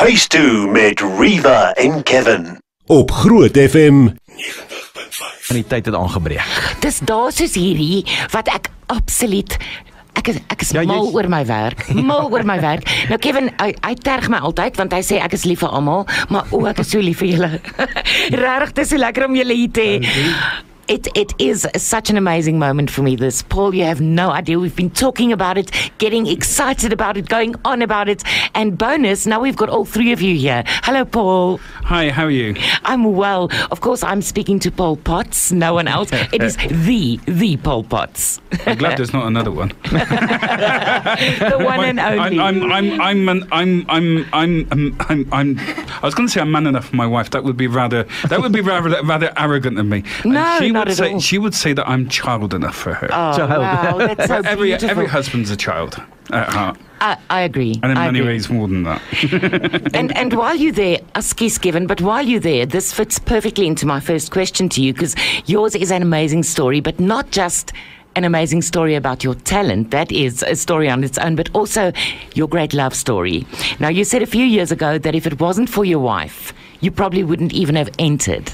Huistoe met Riva en Kevin. Op Groot FM 90.5. En die tyd het aangebreek. Dis daar soos hierdie, wat ek absoluut... Ek is mal oor my werk. Mal oor my werk. Nou Kevin, hy terg my altyd, want hy sê ek is lief vir almal, maar ek is so lief vir julle. Regtig, dis so lekker om julle hier te hê. It is such an amazing moment for me, this. Paul, you have no idea. We've been talking about it, getting excited about it, going on about it. And bonus, now we've got all three of you here. Hello, Paul. Hi, how are you? I'm well. Of course, I'm speaking to Paul Potts, no one else. It is the Paul Potts. I'm glad there's not another one. The one and only. I was going to say I'm man enough for my wife. That would be rather arrogant of me. No, not at all. She would say that I'm child enough for her. Oh, wow, that's so beautiful. Every husband's a child at heart. I agree. And in many ways more than that. and while you're there, Askies Kevin, but while you're there, this fits perfectly into my first question to you, because yours is an amazing story, but not just an amazing story about your talent, that is a story on its own, but also your great love story. Now, you said a few years ago that if it wasn't for your wife, you probably wouldn't even have entered.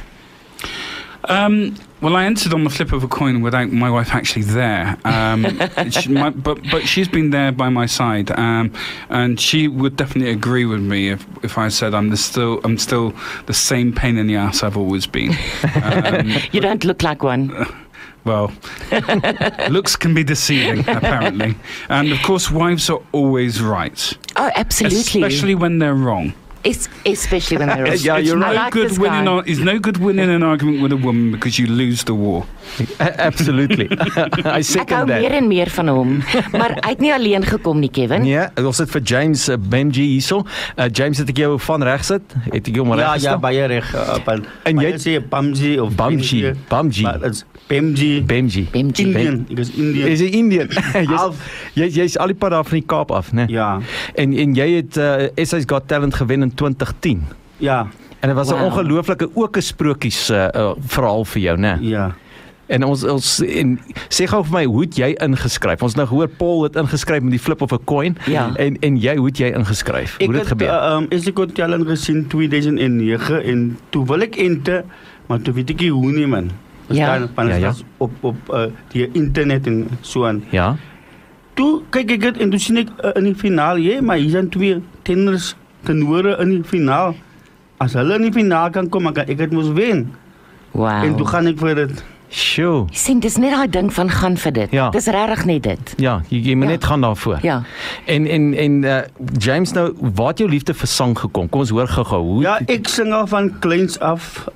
Well, I entered on the flip of a coin without my wife actually there. But she's been there by my side, and she would definitely agree with me if I said I'm still the same pain in the ass I've always been. You don't look like one. Well, looks can be deceiving, apparently. And of course, wives are always right. Oh, absolutely. Especially when they're wrong. Especially when they're wrong. Yeah, you're right. It's no good winning an argument with a woman because you lose the war. Absolutely. I second that. Ek hou meer en meer van hom. Maar hy het nie alleen gekom nie, Kevin. Nee, ons sit vir James Bhemgee hierso. James, het ek jou van reg sit? Het ek jou maar reg gestel? Ja, baie reg. En jy sê Bhemgee of Bhemgee. Maar it's Bhemgee. Indian. Ek is Indian. Is 'n Indian. Jy's al die pad af van die Kaap af, né? Ja. En jy het SA's Got Talent gewen in 2010. Ja. En dit was 'n ongelooflike ook 'n sprokies verhaal vir jou, né? Ja. En ons sê gou vir my, hoe het jy ingeskryf? Ons nou gehoor Paul het ingeskryf met die flip of 'n coin. Ja. En jy, hoe het jy ingeskryf? Hoe het dit gebeur? Ek het Got Talent gesien 2009 en toe wil ek enter, maar toe weet ek nie hoe nie, man. Ja. Was op die internet en so aan. Ja. Toe kyk ek dit en toe sien ek in die finaal, maar hier zijn twee tenore in die finaal. As hulle in die finaal kan kom, kan ek het moes wen. Wow. En toe gaan ek vir dit. Sjoe. Sien, dis net daai ding van gaan vir dit. Ja. Dis regtig net dit. Ja, jy moet net gaan daarvoor. Ja. En James, nou, waar het jou liefde vir sang gekom? Kom ons hoor gou-gou. Ja, ek sing al van kleins af.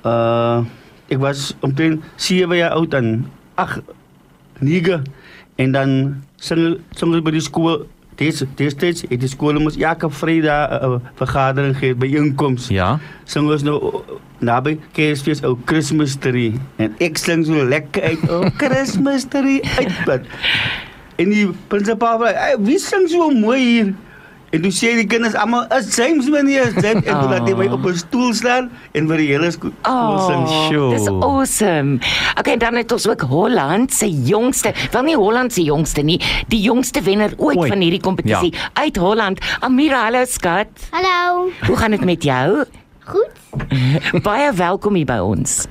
Ek was omtrent 7 jaar oud en 8, 9 en dan sing ons by die skool. Destijds het die skool moes elke Vrydag vergadering gee by inkomst. Ja. Sing ons nou naby Kersfees ou Christmas tree en ek sing so lekker uit o Christmas tree uit. En die prinsipaal vra, wie sing so mooi hier? En toe sê die kinders allemaal, is James meneer, James. En toe laat hy my op 'n stoel staan en vir die hele skool sing. Dis awesome. Okay, dan het ons ook Holland se jongste, wel nie Holland se jongste nie, die jongste wenner ooit van hierdie kompetisie uit Holland. Amira, hallo skat. Hallo. Hoe gaan dit met jou? Goed. Baie welkom hier by ons.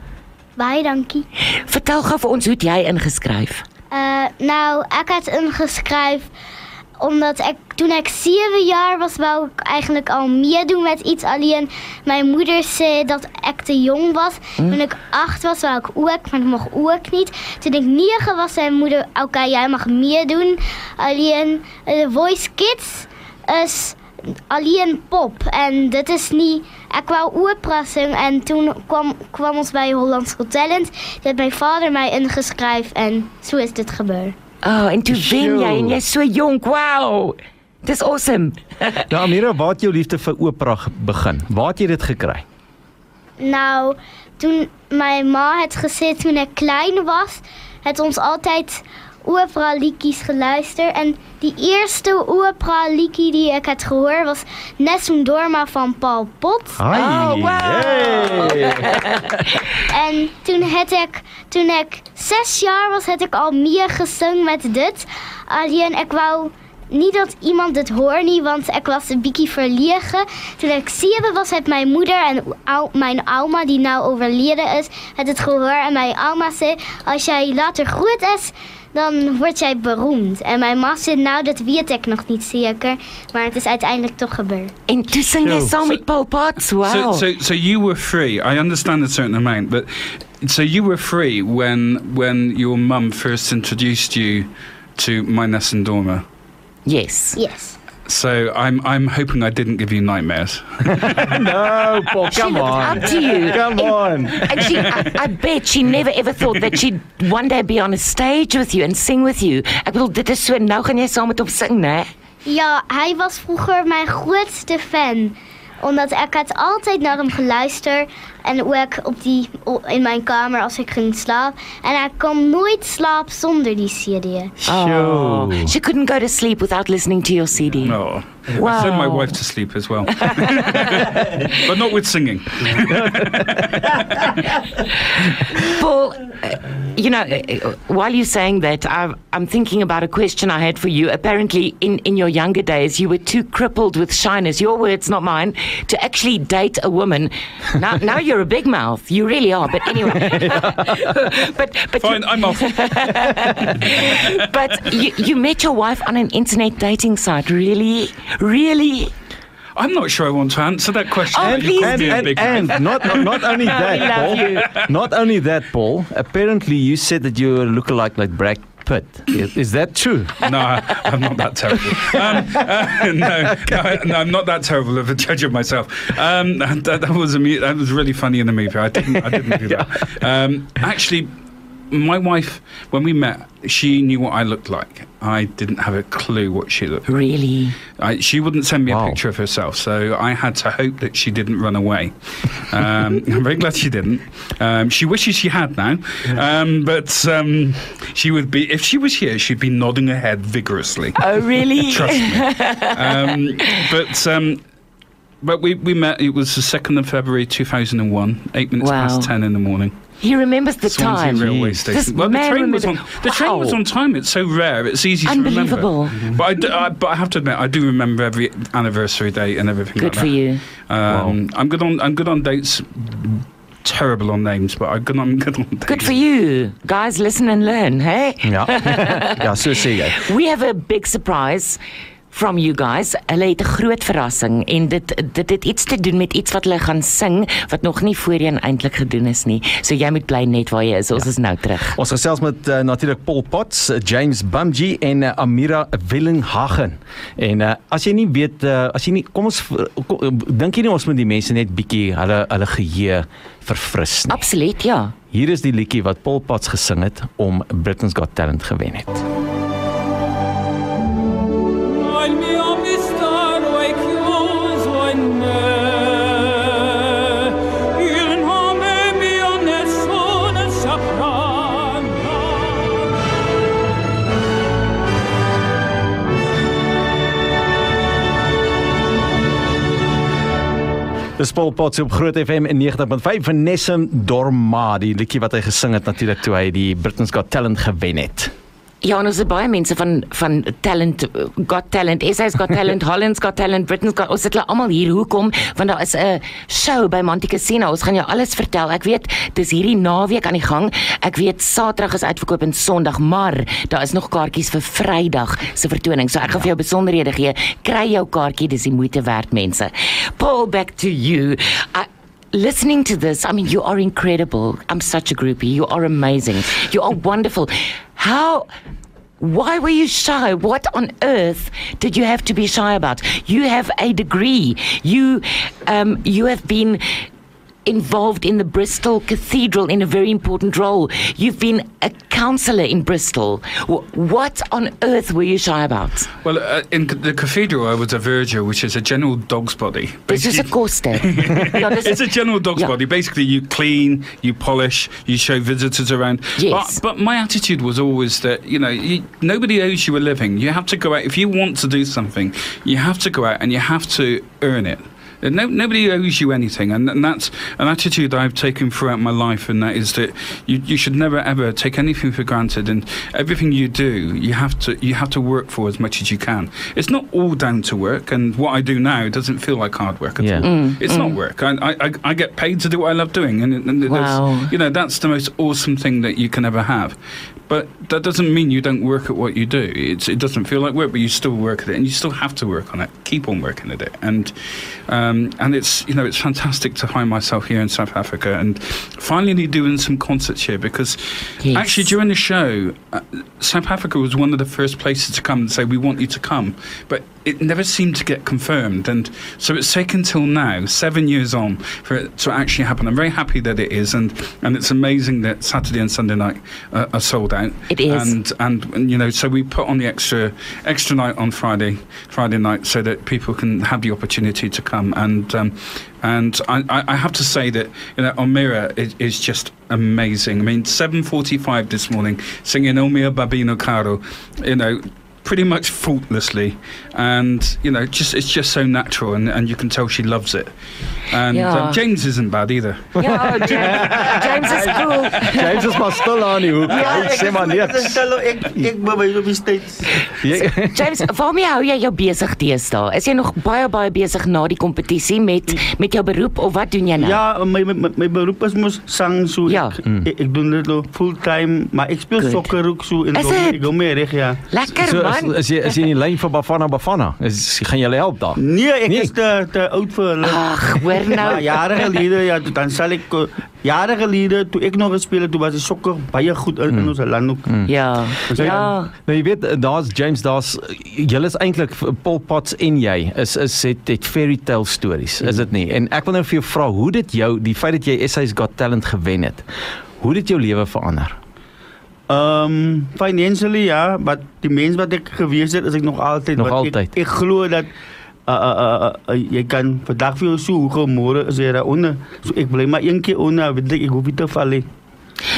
Baie dankie. Vertel gou vir ons hoe het jy ingeskryf? Nou, ek het ingeskryf omdat toen ik 7 jaar was, wou ik eigenlijk al meedoen met iets. Alleen mijn moeder zei dat ik te jong was. Toen ik 8 was, wou ik ook, maar dat mocht ook niet. Toen ik 9 was, zei mijn moeder, oké, jij mag meedoen. Alleen de Voice Kids is alleen pop. En dit is niet... Ik wou opera zingen en toen kwam ons bij Hollands Got Talent. Toen heeft mijn vader mij ingeschreven en zo is dit gebeurd. Oh, en toe wen jy en jy's so jonk. Wow. Dis awesome. Nou Amira, waar het jou liefde vir opera begin? Waar het jy dit gekry? Nou, toen mijn ma het gesê toen ik klein was, het ons altijd opera liedjies geluisterd en die eerste opera liedjie die ik had gehoord was Nessun Dorma van Paul Potts. Oh, wow. Hey. En toen ik 6 jaar was, had ik al meer gezongen met dit. Alleen ik wou niet dat iemand het hoor nie, want ek was 'n bietjie verlege. Toen ek 7 was, het mijn moeder en mijn ouma, die nou overleden is, het gehoor. En mijn ouma zei, als jij later groot is, dan word jij beroemd. En mijn ma zei, nou, dat weet ik nog niet zeker. Maar het is uiteindelijk toch gebeurd. En toe sing jy saam met Paul Potts. Wow. So you were free. I understand a certain amount, but so you were free when your mum first introduced you to Mynes and Dorma. Yes. Yes. So I'm hoping I didn't give you nightmares. No, Paul, She come looked on. up to you. Come on. And I bet she never ever thought that she'd one day be on a stage with you and sing with you. Ek bedoel, dit is so, nou gaan jy saam met hom sing, né? Ja, hij was vroeger mijn grootste fan. Omdat ik had altijd naar hem geluisterd. En ook in mijn kamer als ik ging slapen. En hij kon nooit slapen zonder die CD. Oh, she couldn't go to sleep without listening to your CD. No. Wow. I sent my wife to sleep as well. But not with singing. Paul, while you're saying that, I'm thinking about a question I had for you. Apparently, in your younger days, you were too crippled with shyness, your words, not mine, to actually date a woman. Now you're a big mouth. You really are. But anyway. but Fine, I'm off. But you met your wife on an internet dating site. Really? Really? I'm not sure I want to answer that question. Oh, please And not only that, We love Paul. you. Not only that, Paul. Apparently, you said that you look like Brad Pitt. Is that true? No, I'm not that terrible. No, I'm not that terrible of a judge of myself. That was really funny in the movie. I didn't do that. Actually, my wife, when we met, she knew what I looked like. I didn't have a clue what she looked like. Really? She wouldn't send me Wow. a picture of herself, so I had to hope that she didn't run away. I'm very glad she didn't. She wishes she had now, but she would be, if she was here, she'd be nodding her head vigorously. Oh, really? Trust me. But we met, it was the 2nd of February 2001, 8 minutes Wow. past 10 in the morning. He remembers the Swansea time. Railway Jeez. Station. This Well, the man train was on. remember- The train Wow. was on time. It's so rare. It's easy to remember. Unbelievable. But I have to admit, I do remember every anniversary date and everything. Good like for that. you. I'm good on dates. Terrible on names, but I'm good on dates. Good for you. Guys, listen and learn, hey? Ja. Ja, so sê jy. We have a big surprise from you guys. Hulle het 'n groot verrassing en dit het iets te doen met iets wat hulle gaan sing wat nog nie voorheen eintlik gedoen is nie. So jy moet bly net waar jy is. Ons is nou terug. Ons gesels met natuurlik Paul Potts, James Bhemgee en Amira Willinghagen. En as jy nie weet, dink jy nie ons moet die mense net bietjie hulle geheue verfris nie. Absoluut, ja. Hier is die liedjie wat Paul Potts gesing het om Britain's Got Talent gewen het. Dis Paul Potts op Groot FM in 90.5 van Nessem Dorma, die liedjie wat hy gesing het natuurlik toe hy die Britain's Got Talent gewen het. Ja, en ons het baie mense van talent, Got Talent, SA's Got Talent, Holland's Got Talent, Britain's Got, ons het hulle almal hier, hoekom? Want daar is 'n show by Monte Casino, ons gaan jou alles vertel. Ek weet, dis hierdie naweek aan die gang, ek weet Saterdag is uitverkoop en Sondag, maar daar is nog kaartjies vir Vrydag se vertoning, so ek gaan vir jou besonderhede gee. Kry jou kaartjie, dis die moeite werd, mense. Paul, back to you. Listening to this, I mean, you are incredible. I'm such a groupie. You are amazing. You are wonderful. Why were you shy? What on earth did you have to be shy about? You have a degree. You have been involved in the Bristol Cathedral in a very important role. You've been a counsellor in Bristol. What on earth were you shy about? Well, in the cathedral, I was a verger, which is a general dog's body. This is a koste. Ja, It's a general dog's body. Basically, you clean, you polish, you show visitors around. Yes. But my attitude was always that, nobody owes you a living. You have to go out. If you want to do something, you have to go out and you have to earn it. Nobody owes you anything, and that's an attitude I've taken throughout my life, and that is that you should never ever take anything for granted, and everything you do, you have to work for as much as you can. It's not all down to work, and what I do now doesn't feel like hard work at all. It's not work. I get paid to do what I love doing, and Wow. that's the most awesome thing that you can ever have. But that doesn't mean you don't work at what you do. It doesn't feel like work, but you still work at it, and you still have to work on it. Keep on working at it, and it's it's fantastic to find myself here in South Africa and finally doing some concerts here, because actually during the show, South Africa was one of the first places to come and say we want you to come, but it never seemed to get confirmed, and so it's taken till now, 7 years on, for it to actually happen. I'm very happy that it is, and it's amazing that Saturday and Sunday night are sold out. It is, and so we put on the extra night on Friday night so that people can have the opportunity to come, and I have to say that Amira is just amazing. I mean, 7:45 this morning, singing O Mio Babino Caro, pretty much faultlessly, and it's just so natural, and you can tell she loves it. And James isn't bad either. Ja, James is cool. James is maar stil aan die hoek. Hy sê maar niks. Ek bewys op die steeds. James, waarmee hou jy jou besig deesdae? Is jy nog baie besig na die kompetisie met jou beroep, of wat doen jy nou? Ja, my beroep is mos sang, so ek doen dit fulltime, maar ek speel sokker ook so en ek hou my reg, ja. Lekker man. Is jy in die lyn vir Bafana? Gaan julle help daar? Nee, ek is te oud vir hulle. Ag, hoor nou. Maar jare gelede, dan sal ek jare gelede, toe ek nog gespeel het, toe was die sokker baie goed in ons land ook. Ja. Nou jy weet, James, julle is eintlik Pol Potts en jy het fairy tale stories, is dit nie? En ek wil nou vir jou vra, hoe dit jou, die feit dat jy SA's Got Talent gewen het, hoe dit jou lewe verander? Financially, ja, maar die mens wat ek gewees het, is ek nog altyd. Ek glo dat jy kan vandag vir jou soe, môre is jy daar onder. So ek bly maar een keer onder, weet ek hoef nie te val nie.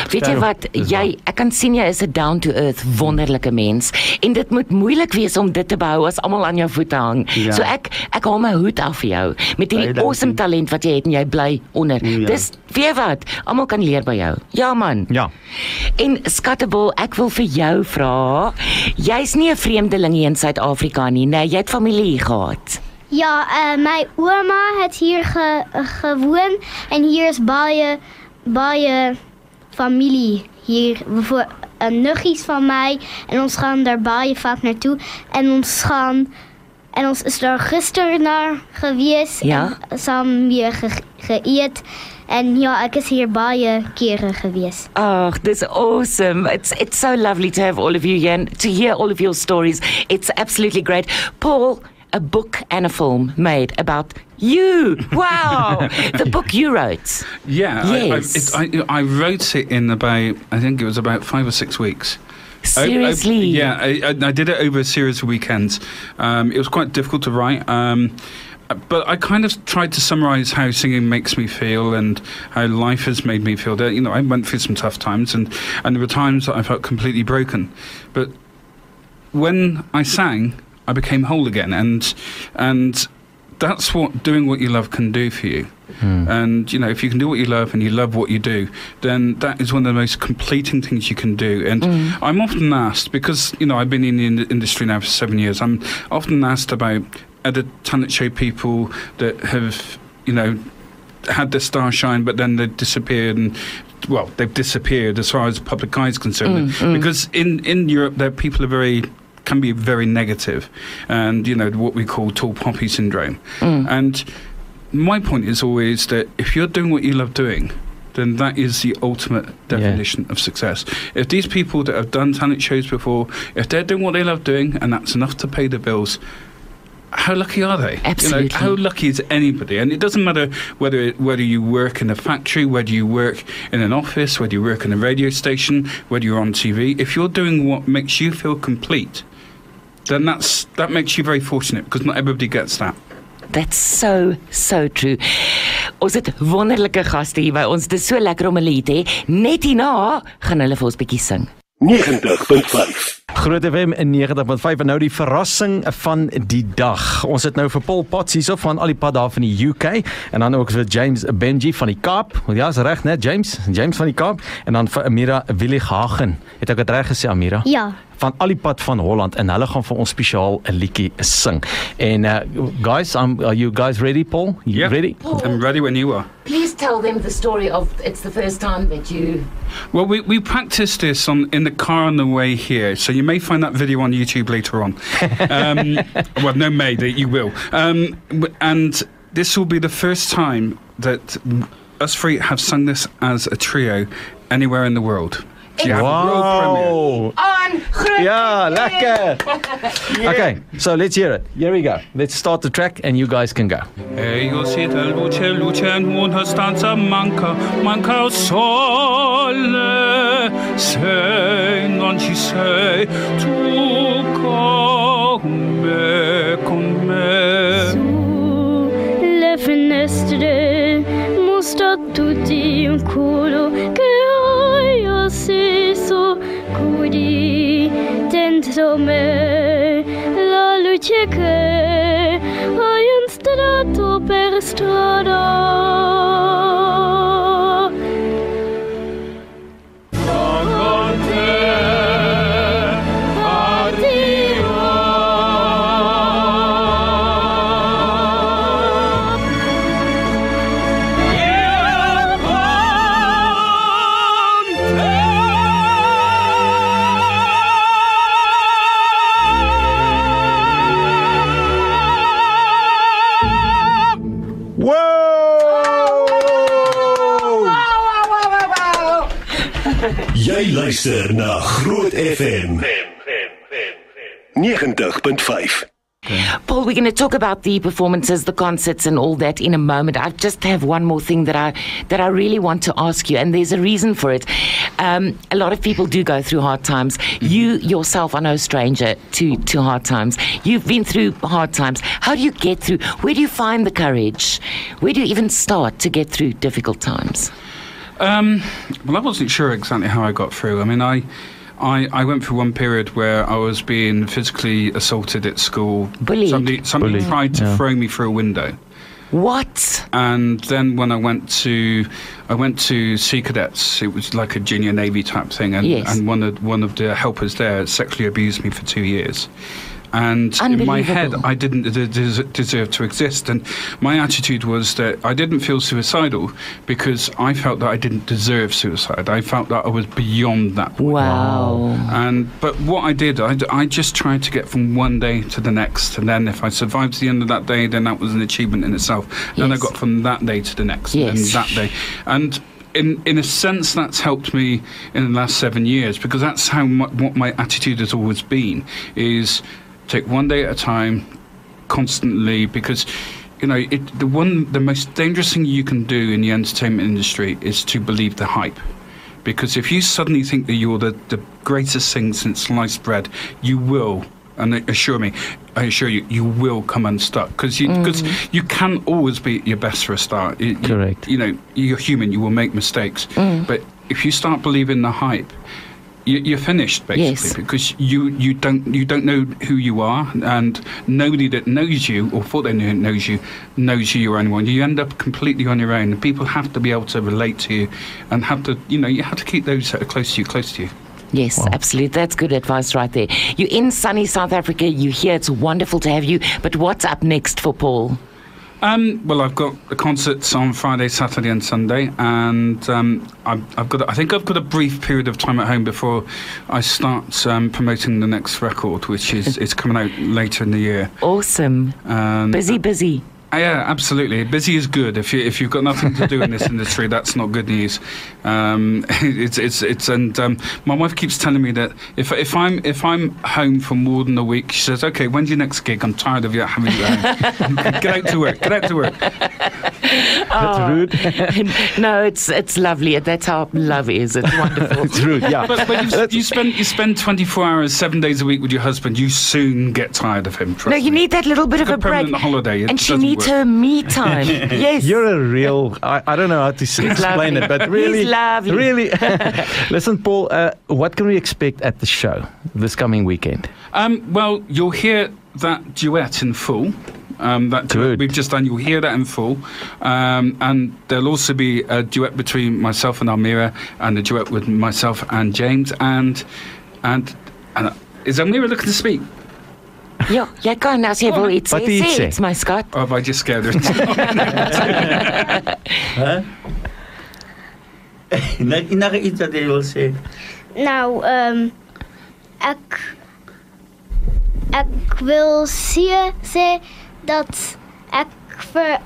Weet jy wat, ek kan sien jy is 'n down-to-earth, wonderlike mens, en dit moet moeilik wees om dit te behou as almal aan jou voete hang. Ja. So ek haal my hoed af vir jou, met hierdie awesome talent wat jy het, en jy bly onder. Ja. Dis, weet jy wat, almal kan leer by jou. Ja man. Ja. En Skattebol, ek wil vir jou vra, jy's nie 'n vreemdeling hier in Suid-Afrika nie, nee, jy het familie hier gehad. Ja, my ouma het hier gewoon, en hier is baie familie hier, voor nuggies van mij, en ons gaan daar baie vaak naartoe, en ons is daar gister naar geweest, en samen weer geëet, en ja, ek is hier baie kere geweest. Ach, this is awesome. It's so lovely to have all of you here and to hear all of your stories. It's absolutely great. Paul, a book and a film made about you. Wow. The book you wrote. Yeah, yes. I wrote it in about, I think it was about 5 or 6 weeks. Seriously? I did it over a series of weekends. It was quite difficult to write. But I kind of tried to summarize how singing makes me feel and how life has made me feel. That, I went through some tough times, and there were times that I felt completely broken. But when I sang, I became whole again, and that's what doing what you love can do for you. And if you can do what you love and you love what you do, then that is one of the most completing things you can do. And I'm often asked, because I've been in the industry now for 7 years, I'm often asked about other talent show people that have had their star shine, but then they've disappeared, and they've disappeared as far as the public eye is concerned. Because in Europe, there people can be very negative, and what we call tall poppy syndrome. And my point is always that if you're doing what you love doing, then that is the ultimate definition of success. If these people that have done talent shows before, if they're doing what they love doing, and that's enough to pay the bills, how lucky are they? Absolutely. How lucky is anybody? And it doesn't matter whether you work in a factory, whether you work in an office, whether you work in a radio station, whether you're on TV. If you're doing what makes you feel complete, then that makes you very fortunate, because not everybody gets that. That's so true. Ons het wonderlike gaste hier by ons. Dit is so lekker om hulle te hê. Net hierna gaan hulle vir ons bietjie sing. 90.5 Groot FM in 90.5 en nou die verrassing van die dag. Ons het nou vir Paul Potts hierso van al die pad daar van die UK en dan ook vir James Bhemgee van die Kaap. Ja, is reg net James van die Kaap en dan vir Amira Willighagen. Het ek dit reg gesê Amira? Ja. Van al die pad van Holland en hulle gaan vir ons spesiaal 'n liedjie sing. En guys, are you guys ready, Paul? You ready? I'm ready when you are. Please tell them the story of it's the first time that you... Well, we practiced this in the car on the way here, so you may find that video on YouTube later on. Well, no may, that you will. And this will be the first time that us three have sung this as a trio anywhere in the world. So you have a world premiere. On Groot Ja, FM. lekker. Okay, so let's hear it. Here we go. Let's start the track and you guys can go. Io siete luce in una stanza manca il sole, se non ci sei tu con me. Sulle finestre mostra tutti un culo che hai acceso così dentro me, la luce che hai installato per strada. Con te partirò. Jy luister na Groot FM 90.5. Paul, we're going to talk about the performances, the concerts and all that in a moment. I just have one more thing that I really want to ask you, and there's a reason for it. A lot of people do go through hard times. You yourself are no stranger to hard times. You've been through hard times. How do you get through? Where do you find the courage? Where do you even start to get through difficult times? Well, I wasn't sure exactly how I got through. I mean, I went through one period where I was being physically assaulted at school. Bullied. Somebody tried to throw me through a window. What? And then when I went to Sea Cadets, it was like a junior Navy type thing, and, Yes. and one of the helpers there sexually abused me for 2 years. And in my head, I didn't deserve to exist. And my attitude was that I didn't feel suicidal because I felt that I didn't deserve suicide. I felt that I was beyond that point. Wow. But what I did, I just tried to get from one day to the next. And then if I survived to the end of that day, then that was an achievement in itself. Then I Yes. got from that day to the next, and Yes. that day. And in a sense, that's helped me in the last 7 years, because that's how what my attitude has always been, is take one day at a time, constantly, because the most dangerous thing you can do in the entertainment industry is to believe the hype. Because if you suddenly think that you're the greatest thing since sliced bread, you will, and I assure you, you will come unstuck. Because you can always be at your best for a start. Correct. You're human, you will make mistakes. But if you start believing the hype, you're finished, basically. Yes. Because you don't know who you are, and nobody that knows you or thought they knows you you are anyone. You end up completely on your own, and people have to be able to relate to you, and you have to keep those that are close to you. Yes, absolutely. That's good advice right there. You're in sunny South Africa. You're here. It's wonderful to have you. But what's up next for Paul? Well, I've got the concerts on Friday, Saturday, and Sunday, and I think I've got a brief period of time at home before I start promoting the next record, which is coming out later in the year. Awesome. Busy. Yeah, absolutely. Busy is good. If you've got nothing to do in this industry, that's not good news. My wife keeps telling me that if I'm home for more than a week, she says, "Okay, when's your next gig? I'm tired of you having you home. Get out to work. That's rude. No, it's lovely. That's how love is. It's wonderful. It's rude, yeah. But you spend 24 hours, 7 days a week with your husband. You soon get tired of him. Trust No, you me. need that little bit It's of a like break. permanent holiday. It And she doesn't needs work. her me time. Yes. You're a real, I don't know how to explain lovely. it, but really, He's lovely. really. Listen, Paul, what can we expect at the show this coming weekend? Well, you'll hear that duet in full. That duet we've just done, you'll hear that in full. And there'll also be a duet between myself and Amira, and a duet with myself and James. And is Amira looking to speak? Ja, jy kan as jy wil iets Wat wil jy sê, sê? iets my skat. Or have I just scared her? Enige iets dat jy wil sê? Nou, ek wil sê dat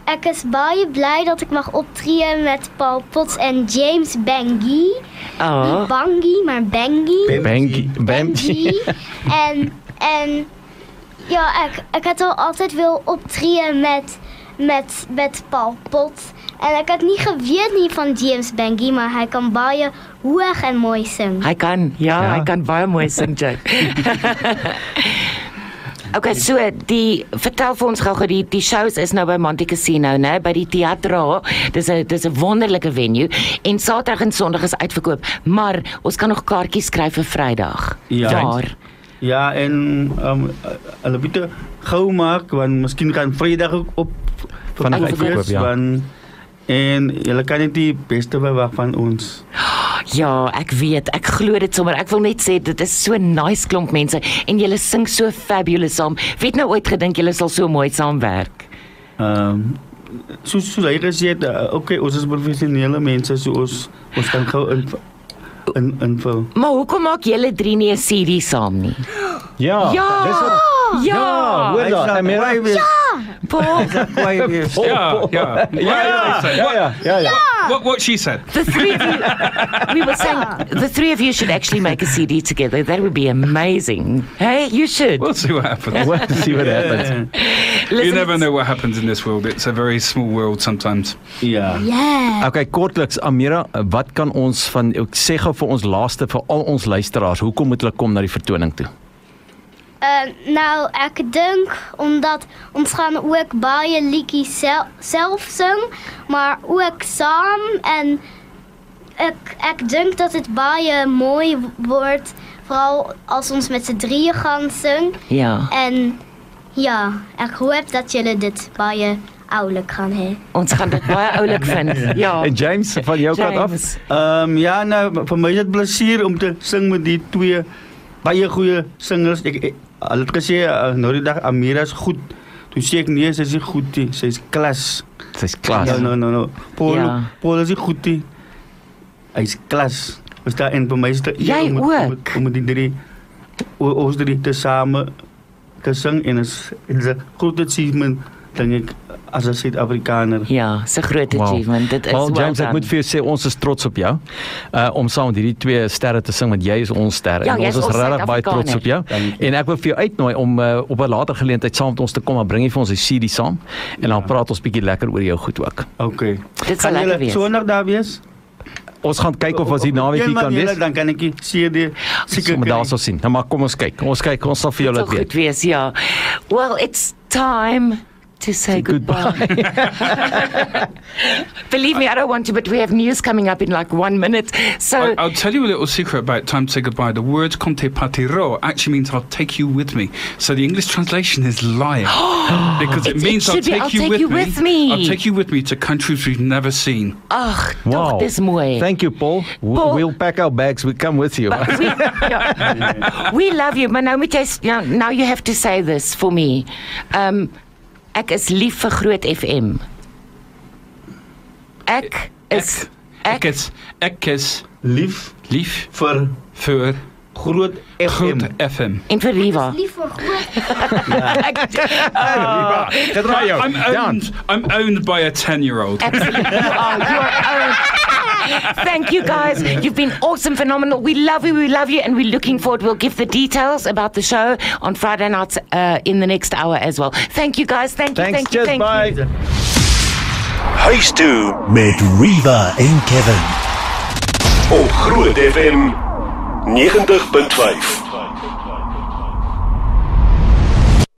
ek is baie bly dat ek mag optree met Paul Potts en James Bhemgee. Oh. Nie Bhemgee, maar Bhemgee. Bhemgee. En ja, ek het al altyd wil optree met Paul Potts. En ek het nie geweet nie van James Bhemgee, maar hy kan baie hoog en mooi sing. Hy kan, hy kan baie mooi sing, Jack. Okay, so vertel vir ons gou die shows is nou by Monte Casino, né, by die Te Partiro. Dis 'n wonderlike venue en Saterdag en Sondag is uitverkoop, maar ons kan nog kaartjies kry vir Vrydag. Ja. Daar. Ja, en hulle bietjie gou maak, want miskien gaan Vrydag ook op Van die verkoop uitverkoop, ja. En julle kan net die beste verwag van ons. Ja, ek weet, ek glo dit sommer. Ek wil net sê dit is so nice klomp mense en julle sing so fabulous saam. Weet nou ooit gedink julle sal so mooi saamwerk? Soos hy gesê het, okay, ons is professionele mense, so ons kan gou invul. Maar hoekom maak julle drie nie 'n CD saam nie? Ja, dis wat Ja, hoor dat, Amira. Paul, Ja. What she said. the three of you, we were saying, the three of you should actually make a CD together. That would be amazing. Hey, you should. We'll see what happens. We'll see what happens. You never know what happens in this world. It's a very small world sometimes. Ja. Yeah. Okay, kortliks, Amira, wat kan ons van, ek sê gou vir ons laaste, vir al ons luisteraars, hoekom moet hulle kom na die vertoning toe? Nou, ek dink omdat ons gaan ook baie liedjies self sing, maar ook saam en ek dink dat dit baie mooi word, veral as ons met z'n drieën gaan sing. Ja, En ja, ek hoop dat julle dit baie oulik gaan hê. ons gaan dit baie oulik vind. Ja. En James, van jou kant af? James. Ja, nou, vir my is dit plesier om te sing met die twee baie goeie singers. Hulle het gesê, nou die dag, Amira is goed. Toe sê ek, nee, sy is nie goed nie, sy is klas. Sy's klas. No. Ja. Paul is nie goed nie. Hy is klas. Verstaan, en vir my is dit Jy ook. om die drie, ons drie te same te sing, en is 'n groot achievement, dink ek, as 'n Suid-Afrikaner. Ja, so groot achievement. Dit is Well, James, ek done. moet vir jou sê, ons is trots op jou, om saam met hierdie twee sterre te sing, want jy is ons sterre, Ja, en jy ons is is ons regtig baie Suid-Afrikaner. trots op jou, en ek wil vir jou uitnooi om op 'n later geleentheid saam met ons te kom, maar bring jy vir ons die CD saam, en dan praat ons bietjie lekker oor jou goed ook. Okay. Dit sal Gaan lekker julle wees. Sondag daar wees? Ons gaan kyk of ons die naweek hier kan wees. Dan kan ek die CD seker Sommer daar sal sien. Nou maar kom ons kyk. Ons sal vir jou Dit laat sal weet. goed wees, ja. Well, it's time to say goodbye. Believe me, I don't want to, but we have news coming up in like 1 minute. So, I'll tell you a little secret about time to say goodbye. The word Te Partiro actually means I'll take you with me. So the English translation is lying. Because it means should be, I'll take you with me. I'll take you with me to countries we've never seen. ag, Wow. tog dis mooi. Thank you, Paul. Paul. We'll pack our bags. We come with you. We love you, maar nou moet jy now you have to say this for me. Ek is lief vir Groot FM. Ek is lief vir vir Groot FM. Groot FM. en vir Riva. Lief voor groot. I'm owned by a 10-year-old. Absolutely. You are owned. Thank you guys. You've been awesome, phenomenal. We love you, and we're looking forward. We'll give the details about the show on Friday nights in the next hour as well. Thank you guys. Thank you. Thanks, Thank you. just Thank bye. you. Huistoe met Riva en Kevin. Op Groot FM 90.5.